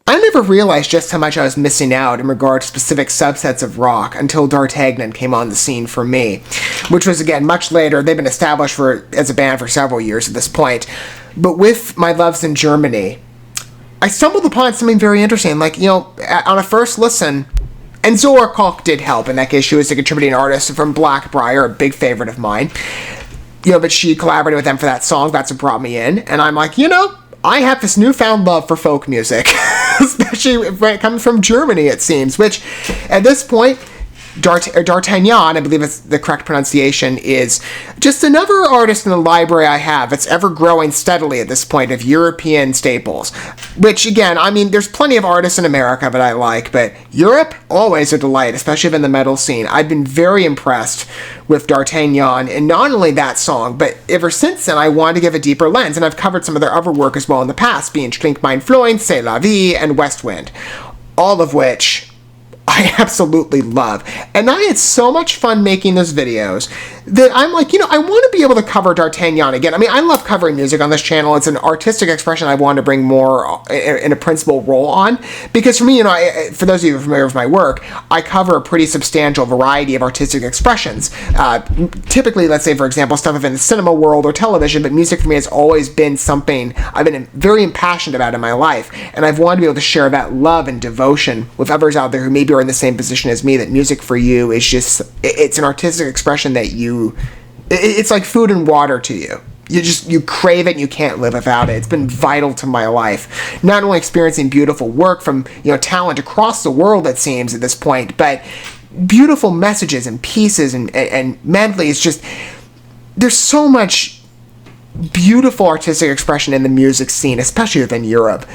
I never realized just how much I was missing out in regard to specific subsets of rock until Dartagnan came on the scene for me, which was, again, much later. They've been established as a band for several years at this point. But with my loves in Germany, I stumbled upon something very interesting. Like, on a first listen, and Zora Koch did help. In that case, she was a contributing artist from Blackbriar, a big favorite of mine. But she collaborated with them for that song. That's what brought me in. And I'm like, I have this newfound love for folk music, especially when it comes from Germany, it seems, which at this point, Dartagnan, I believe it's the correct pronunciation, is just another artist in the library I have that's ever growing steadily at this point of European staples. Which, again, I mean, there's plenty of artists in America that I like, but Europe, always a delight, especially in the metal scene. I've been very impressed with Dartagnan, and not only that song, but ever since then, I wanted to give a deeper lens, and I've covered some of their other work as well in the past, being Trink Mein Freund, C'est la vie, and West Wind, all of which I absolutely love. And I had so much fun making those videos that I'm like, I want to be able to cover Dartagnan again. I mean, I love covering music on this channel. It's an artistic expression I want to bring more in a principal role on. Because for me, for those of you who are familiar with my work, I cover a pretty substantial variety of artistic expressions. Typically, let's say, for example, stuff in the cinema world or television, but music for me has always been something I've been very impassioned about in my life. And I've wanted to be able to share that love and devotion with others out there who maybe are in the same position as me, that music for you is just, it's an artistic expression that it's like food and water to you. You crave it and you can't live without it. It's been vital to my life. Not only experiencing beautiful work from, talent across the world, it seems at this point, but beautiful messages and pieces and medley. It's just, there's so much beautiful artistic expression in the music scene, especially within Europe.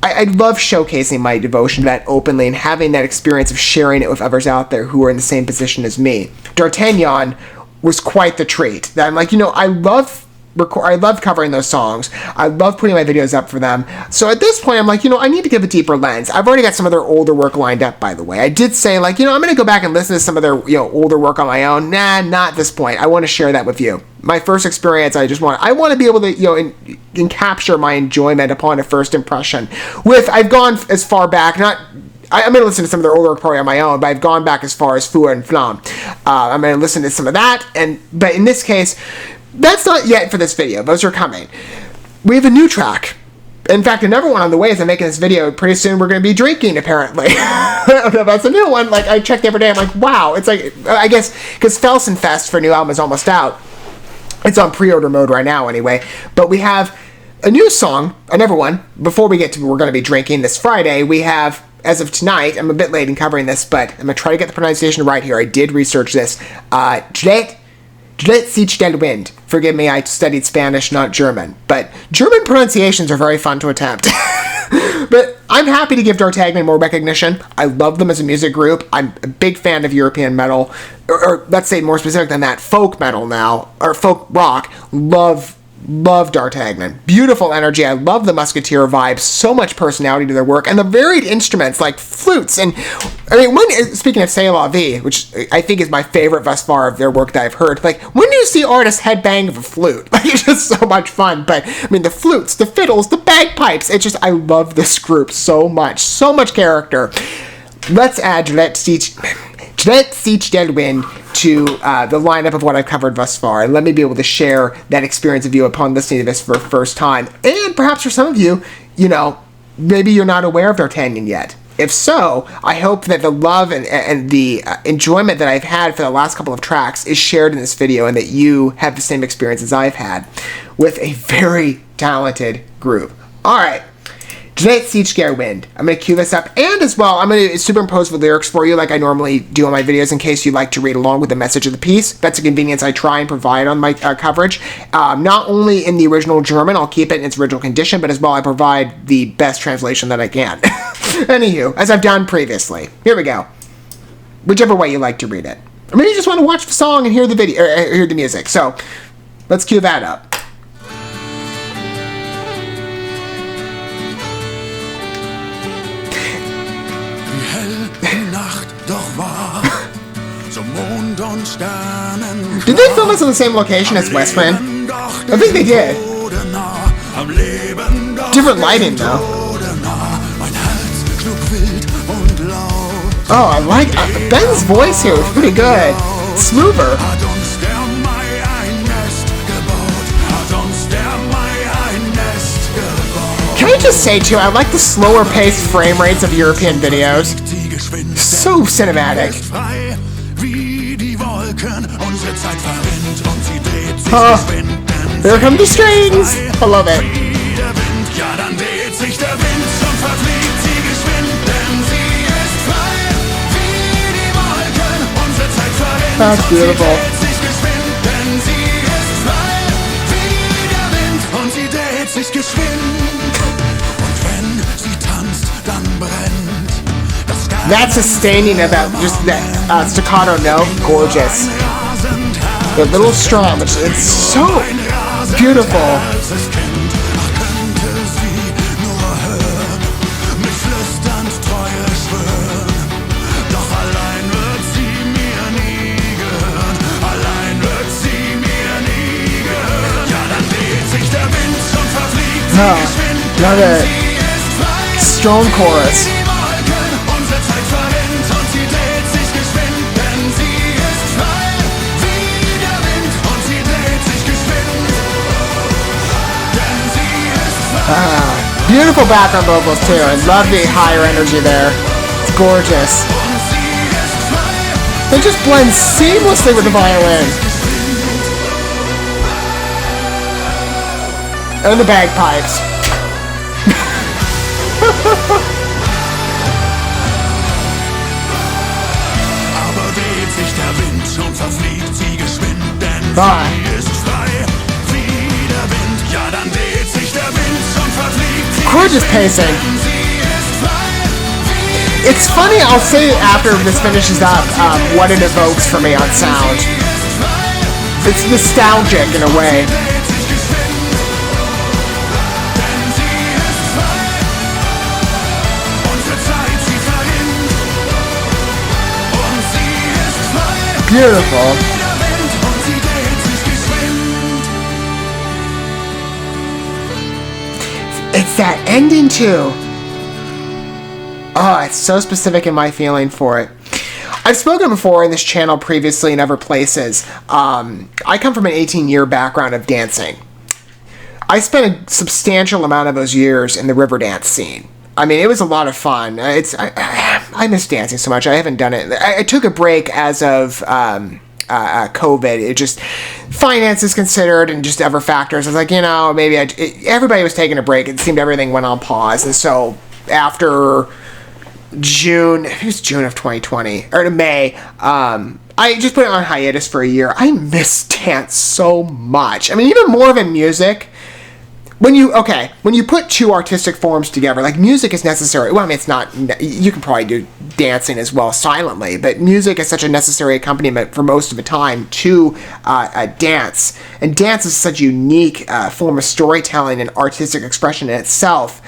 I love showcasing my devotion to that openly and having that experience of sharing it with others out there who are in the same position as me. Dartagnan was quite the treat. I'm like, I love covering those songs. I love putting my videos up for them. So at this point, I'm like, I need to give a deeper lens. I've already got some of their older work lined up, by the way. I did say, like, I'm going to go back and listen to some of their, older work on my own. Nah, not at this point. I want to share that with you. My first experience, I want to be able to, and capture my enjoyment upon a first impression. I've gone as far back, I'm going to listen to some of their older work probably on my own, but I've gone back as far as Feu and Flamme. I'm going to listen to some of that, but in this case, that's not yet for this video. Those are coming. We have a new track. In fact, another one on the way as I'm making this video. Pretty soon we're going to be drinking, apparently. That's a new one. Like, I checked every day. I'm like, wow. It's like, I guess, because Felsenfest for a new album is almost out. It's on pre-order mode right now, anyway. But we have a new song, another one. Before we get to we're going to be drinking this Friday, we have, as of tonight, I'm a bit late in covering this, but I'm going to try to get the pronunciation right here. I did research this. DREHT SICH. Forgive me, I studied Spanish, not German. But German pronunciations are very fun to attempt. But I'm happy to give Dartagnan more recognition. I love them as a music group. I'm a big fan of European metal, or let's say more specific than that, folk metal now, or folk rock. Love Dartagnan. Beautiful energy. I love the Musketeer vibe. So much personality to their work. And the varied instruments like flutes. And, I mean, speaking of C'est la vie, which I think is my favorite thus far of their work that I've heard, like, when do you see artists headbang of a flute? Like, it's just so much fun. But, I mean, the flutes, the fiddles, the bagpipes. It's just, I love this group so much. So much character. Let's add DREHT SICH to the lineup of what I've covered thus far, and let me be able to share that experience of you upon listening to this for the first time. And perhaps for some of you, maybe you're not aware of Dartagnan yet. If so, I hope that the love and the enjoyment that I've had for the last couple of tracks is shared in this video, and that you have the same experience as I've had with a very talented group. All right. DREHT SICH. I'm going to cue this up, and as well, I'm going to superimpose the lyrics for you like I normally do on my videos in case you'd like to read along with the message of the piece. That's a convenience I try and provide on my coverage. Not only in the original German, I'll keep it in its original condition, but as well I provide the best translation that I can. Anywho, as I've done previously. Here we go. Whichever way you like to read it. Or maybe you just want to watch the song and hear the video, or hear the music. So, let's cue that up. Did they film this on the same location as West Wind? I think they did. Different lighting, though. Oh, I like Ben's voice here. It's pretty good. Smoother. Can I just say, too, I like the slower paced frame rates of European videos. So cinematic. Oh, here come the strings. I love it. That's beautiful. That sustaining of that, just that staccato note, gorgeous. The little strum, it's so beautiful. Oh, love it. Strong chorus. Beautiful background vocals too. I love the higher energy there. It's gorgeous. They just blend seamlessly with the violin. And the bagpipes. Gorgeous pacing. It's funny, I'll say after this finishes up, what it evokes for me on sound. It's nostalgic in a way. Beautiful. It's that ending too. Oh, it's so specific in my feeling for it. I've spoken before in this channel previously in other places. I come from an 18-year background of dancing. I spent a substantial amount of those years in the river dance scene. I mean, it was a lot of fun. I miss dancing so much. I haven't done it. I took a break as of COVID. It just, finances considered and just other factors. I was like, maybe everybody was taking a break. It seemed everything went on pause. And so after June, it was June of 2020, or May, I just put it on hiatus for a year. I miss dance so much. I mean, even more than music. When you put two artistic forms together, like music is necessary. Well, I mean, it's not, you can probably do dancing as well silently, but music is such a necessary accompaniment for most of the time to dance. And dance is such a unique form of storytelling and artistic expression in itself.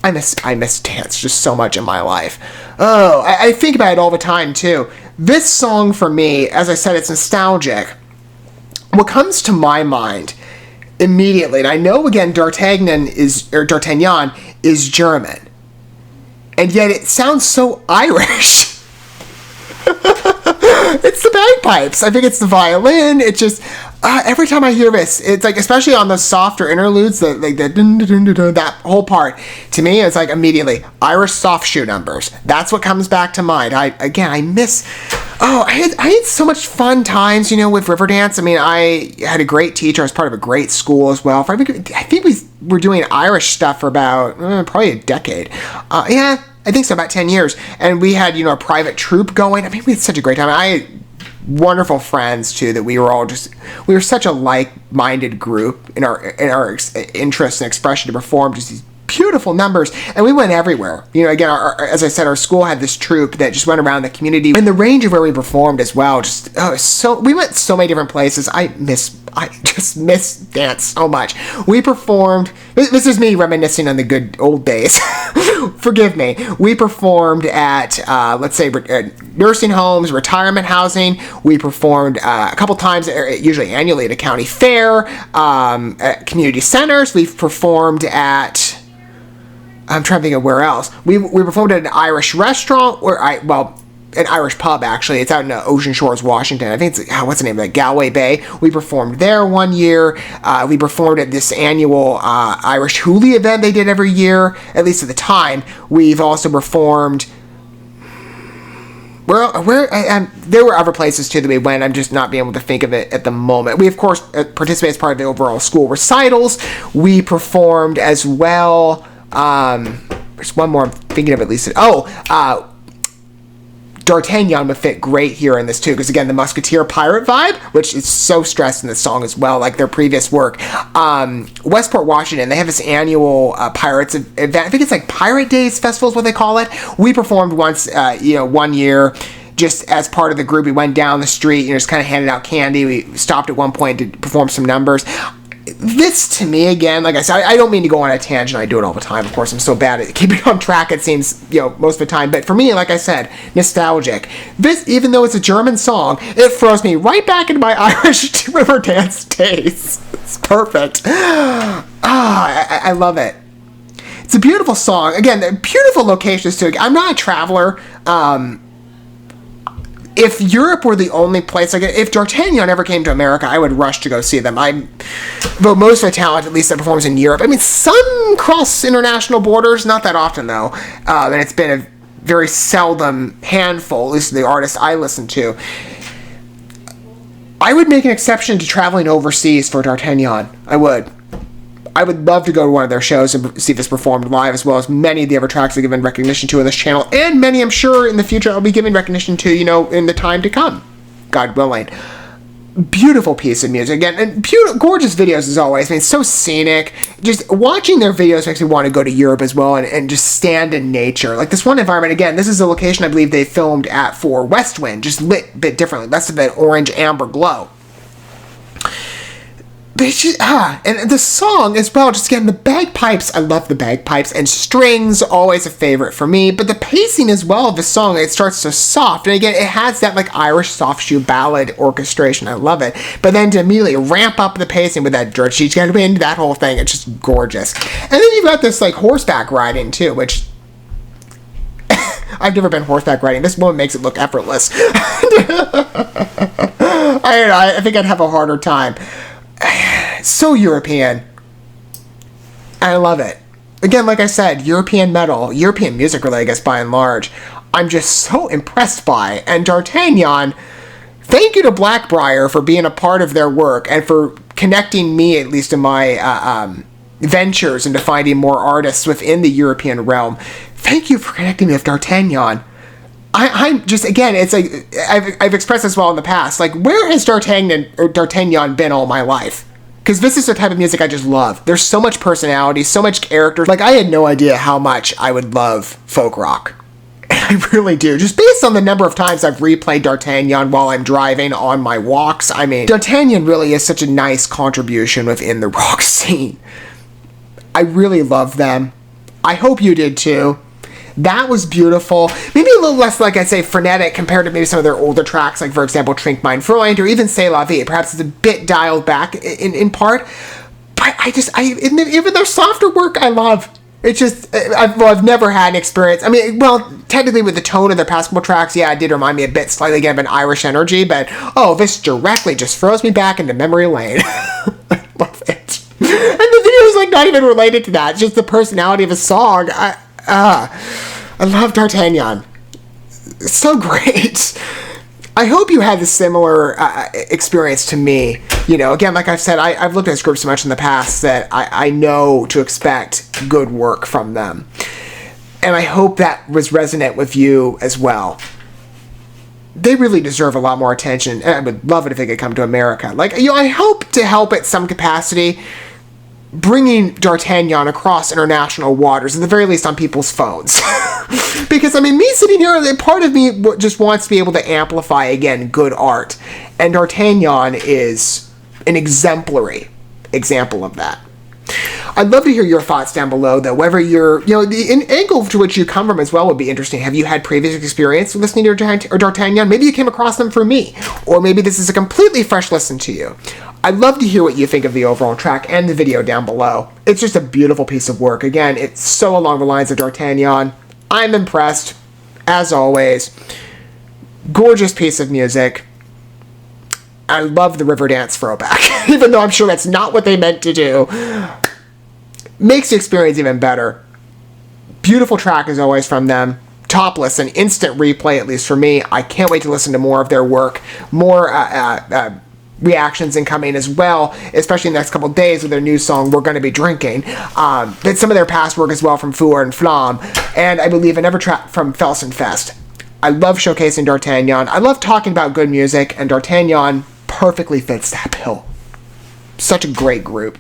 I miss dance just so much in my life. Oh, I think about it all the time, too. This song, for me, as I said, it's nostalgic. What comes to my mind immediately, and I know again D'Artagnan is German, and yet it sounds so Irish. It's the bagpipes. I think it's the violin. It just every time I hear this, it's like, especially on the softer interludes, that whole part. To me, it's like immediately Irish soft shoe numbers. That's what comes back to mind. I miss. Oh, I had so much fun times, with Riverdance. I mean, I had a great teacher. I was part of a great school as well. I think we were doing Irish stuff for about probably a decade. Yeah, I think so, about 10 years. And we had, a private troupe going. I mean, we had such a great time. I had wonderful friends, too, that we were such a like-minded group in our interests and expression to perform just these beautiful numbers, and we went everywhere. You know, again, as I said, our school had this troupe that just went around the community, and the range of where we performed as well. We went so many different places. I just miss dance so much. We performed. This is me reminiscing on the good old days. Forgive me. We performed at let's say nursing homes, retirement housing. We performed a couple times, usually annually, at a county fair, at community centers. We've performed at, I'm trying to think of where else. We performed at an Irish restaurant, an Irish pub, actually. It's out in Ocean Shores, Washington. I think it's, what's the name of it? Galway Bay. We performed there one year. We performed at this annual Irish Hoolie event they did every year, at least at the time. We've also performed... there were other places, too, that we went. I'm just not being able to think of it at the moment. We, of course, participated as part of the overall school recitals. We performed as well... there's one more I'm thinking of, at least. D'Artagnan would fit great here in this too, because again, the musketeer pirate vibe, which is so stressed in this song as well, like their previous work. Westport, Washington, they have this annual pirates event. I think it's like Pirate Days Festival is what they call it. We performed once, 1 year. Just as part of the group, we went down the street, just kind of handed out candy. We stopped at one point to perform some numbers. This, to me, again, like I said, I don't mean to go on a tangent. I do it all the time. Of course, I'm so bad at keeping on track, it seems, most of the time. But for me, like I said, nostalgic. This, even though it's a German song, it throws me right back into my Irish river dance days. It's perfect. I love it. It's a beautiful song. Again, beautiful locations, too. I'm not a traveler. If Europe were the only place, like if D'Artagnan ever came to America, I would rush to go see them. Though most of the talent, at least that performs in Europe, I mean, some cross international borders, not that often though, and it's been a very seldom handful, at least the artists I listen to. I would make an exception to traveling overseas for D'Artagnan. I would love to go to one of their shows and see this performed live, as well as many of the other tracks I've given recognition to on this channel, and many I'm sure in the future I'll be giving recognition to, in the time to come, God willing. Beautiful piece of music, again, and gorgeous videos as always. I mean, it's so scenic. Just watching their videos makes me want to go to Europe as well and just stand in nature. Like this one environment, again, this is a location I believe they filmed at for West Wind, just lit a bit differently, less of an orange amber glow. But it's just, and the song as well, just again, the bagpipes, I love the bagpipes, and strings, always a favorite for me, but the pacing as well of the song, it starts so soft, and again, it has that like Irish soft shoe ballad orchestration, I love it, but then to immediately ramp up the pacing with that dirt sheets, gotta win, that whole thing, it's just gorgeous. And then you've got this like horseback riding too, which I've never been horseback riding. This woman makes it look effortless. I think I'd have a harder time. So European. I love it. Again, like I said, European metal, European music really, I guess, by and large, I'm just so impressed by. And D'Artagnan, thank you to Blackbriar for being a part of their work and for connecting me, at least in my ventures, into finding more artists within the European realm. Thank you for connecting me with D'Artagnan. I'm just, again, it's like, I've expressed this well in the past, like, where has D'Artagnan been all my life? Because this is the type of music I just love. There's so much personality, so much character. Like, I had no idea how much I would love folk rock. I really do. Just based on the number of times I've replayed D'Artagnan while I'm driving on my walks. I mean, D'Artagnan really is such a nice contribution within the rock scene. I really love them. I hope you did too. That was beautiful. Maybe a little less, like I say, frenetic compared to maybe some of their older tracks, like, for example, Trink Mein Freund, or even C'est La Vie. Perhaps it's a bit dialed back in part. But even their softer work, I love. It's just, I've never had an experience. I mean, well, technically with the tone of their past couple tracks, yeah, it did remind me a bit slightly again of an Irish energy, but, this directly just throws me back into memory lane. I love it. And the video is, like, not even related to that. It's just the personality of a song. I love D'Artagnan. It's so great. I hope you had a similar experience to me. Again, like I've said, I've looked at this group so much in the past that I know to expect good work from them. And I hope that was resonant with you as well. They really deserve a lot more attention, and I would love it if they could come to America. Like, I hope to help at some capacity. bringing D'Artagnan across international waters, at the very least on people's phones. Because, I mean, me sitting here, part of me just wants to be able to amplify, again, good art. And D'Artagnan is an exemplary example of that. I'd love to hear your thoughts down below, though. Whether you're, the angle to which you come from as well would be interesting. Have you had previous experience with listening to D'Artagnan? Maybe you came across them from me. Or maybe this is a completely fresh listen to you. I'd love to hear what you think of the overall track and the video down below. It's just a beautiful piece of work. Again, it's so along the lines of D'Artagnan. I'm impressed, as always. Gorgeous piece of music. I love the river dance throwback, even though I'm sure that's not what they meant to do. Makes the experience even better. Beautiful track as always from them. Topless, an instant replay, at least for me. I can't wait to listen to more of their work. More reactions incoming as well, especially in the next couple of days with their new song, We're Gonna Be Drinking. Then some of their past work as well from Fur and Flamme, and I believe another track from Felsenfest. I love showcasing D'Artagnan. I love talking about good music, and D'Artagnan perfectly fits that bill. Such a great group.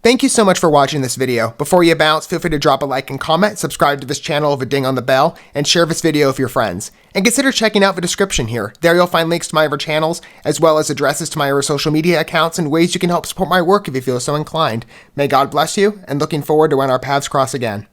Thank you so much for watching this video. Before you bounce, feel free to drop a like and comment, subscribe to this channel with a ding on the bell, and share this video with your friends. And consider checking out the description here. There you'll find links to my other channels, as well as addresses to my other social media accounts and ways you can help support my work if you feel so inclined. May God bless you, and looking forward to when our paths cross again.